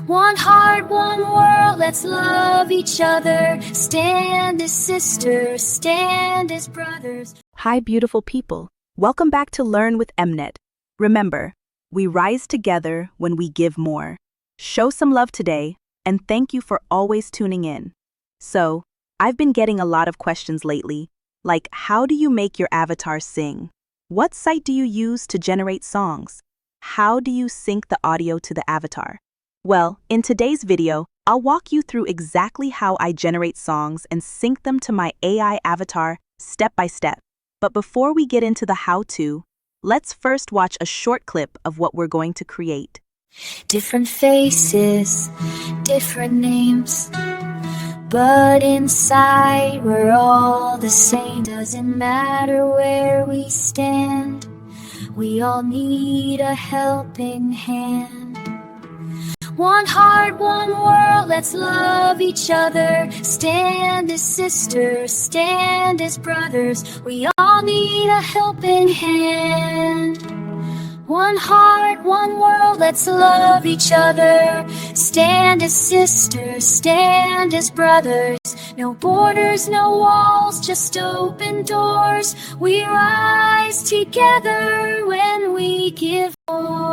One heart, one world, let's love each other. Stand as sisters, stand as brothers. Hi, beautiful people. Welcome back to Learn with Emnet. Remember, we rise together when we give more. Show some love today, and thank you for always tuning in. So, I've been getting a lot of questions lately, like how do you make your avatar sing? What site do you use to generate songs? How do you sync the audio to the avatar? Well, in today's video, I'll walk you through exactly how I generate songs and sync them to my AI avatar step by step. But before we get into the how-to, let's first watch a short clip of what we're going to create. Different faces, different names, but inside we're all the same. Doesn't matter where we stand, we all need a helping hand. One heart, one world, let's love each other. Stand as sisters, stand as brothers. We all need a helping hand. One heart, one world, let's love each other. Stand as sisters, stand as brothers. No borders, no walls, just open doors. We rise together when we give more.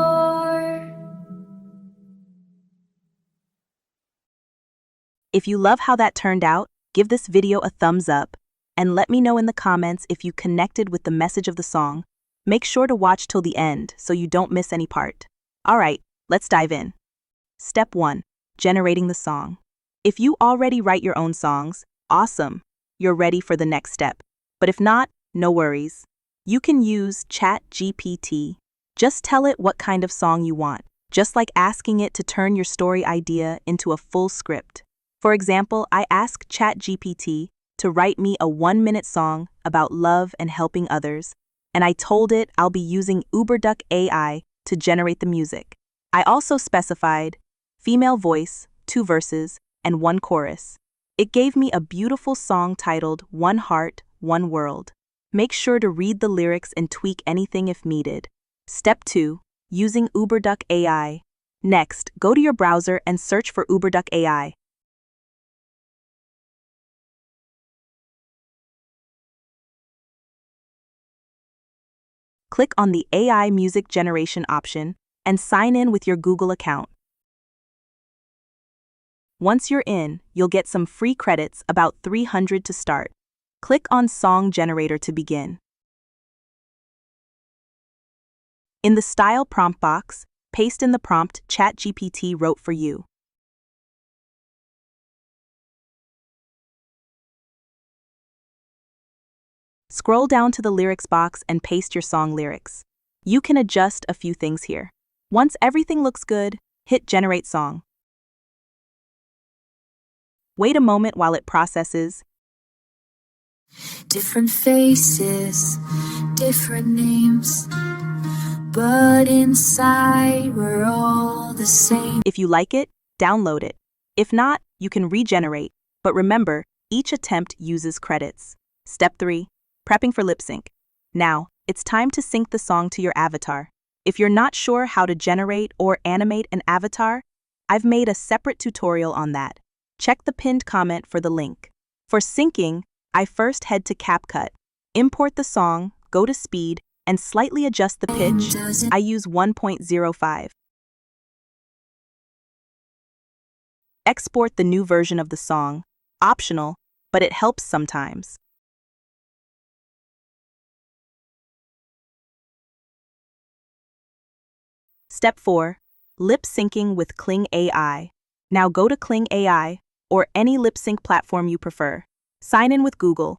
If you love how that turned out, give this video a thumbs up, and let me know in the comments if you connected with the message of the song. Make sure to watch till the end so you don't miss any part. Alright, let's dive in. Step 1. Generating the song. If you already write your own songs, awesome, you're ready for the next step. But if not, no worries. You can use ChatGPT. Just tell it what kind of song you want, just like asking it to turn your story idea into a full script. For example, I asked ChatGPT to write me a 1-minute song about love and helping others, and I told it I'll be using UberDuck AI to generate the music. I also specified female voice, 2 verses, and 1 chorus. It gave me a beautiful song titled One Heart, One World. Make sure to read the lyrics and tweak anything if needed. Step 2. Using UberDuck AI. Next, go to your browser and search for UberDuck AI. Click on the AI music generation option and sign in with your Google account. Once you're in, you'll get some free credits, about 300 to start. Click on Song Generator to begin. In the Style prompt box, paste in the prompt ChatGPT wrote for you. Scroll down to the lyrics box and paste your song lyrics. You can adjust a few things here. Once everything looks good, hit Generate Song. Wait a moment while it processes. Different faces, different names, but inside we're all the same. If you like it, download it. If not, you can regenerate. But remember, each attempt uses credits. Step 3. Prepping for lip sync. Now, it's time to sync the song to your avatar. If you're not sure how to generate or animate an avatar, I've made a separate tutorial on that. Check the pinned comment for the link. For syncing, I first head to CapCut, import the song, go to speed, and slightly adjust the pitch. I use 1.05. Export the new version of the song, optional, but it helps sometimes. Step 4. Lip syncing with Kling AI. Now go to Kling AI, or any lip sync platform you prefer. Sign in with Google.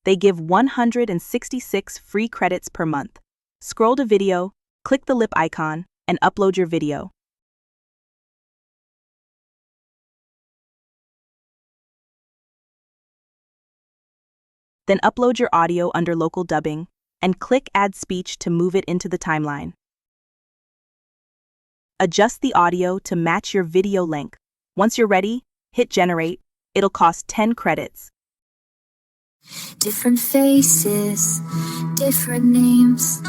They give 166 free credits per month. Scroll to video, click the lip icon, and upload your video. Then upload your audio under local dubbing, and click Add Speech to move it into the timeline. Adjust the audio to match your video length. Once you're ready, hit Generate. It'll cost 10 credits. Different faces, different names.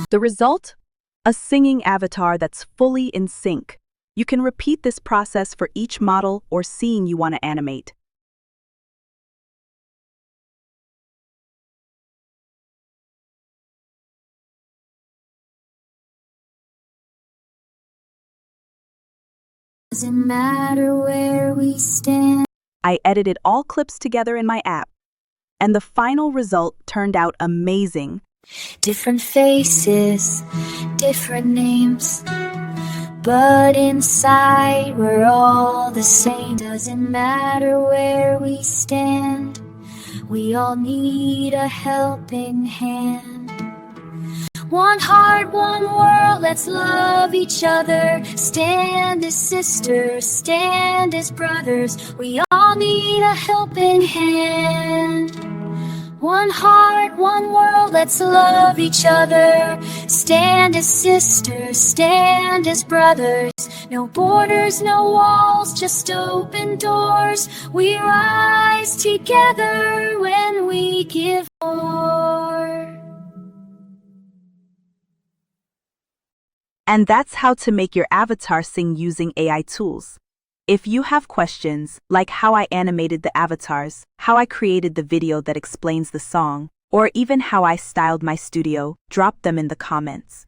The result? A singing avatar that's fully in sync. You can repeat this process for each model or scene you want to animate. Doesn't matter where we stand. I edited all clips together in my app, and the final result turned out amazing. Different faces, different names, but inside we're all the same. Doesn't matter where we stand, we all need a helping hand. One heart, one world, let's love each other. Stand as sisters, stand as brothers. We all need a helping hand. One heart, one world, let's love each other. Stand as sisters, stand as brothers. No borders, no walls, just open doors. We rise together when we give more. And that's how to make your avatar sing using AI tools. If you have questions, like how I animated the avatars, how I created the video that explains the song, or even how I styled my studio, drop them in the comments.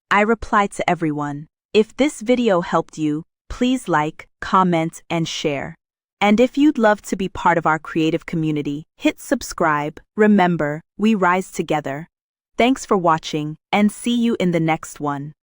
I reply to everyone. If this video helped you, please like, comment, and share. And if you'd love to be part of our creative community, hit subscribe. Remember, we rise together. Thanks for watching, and see you in the next one.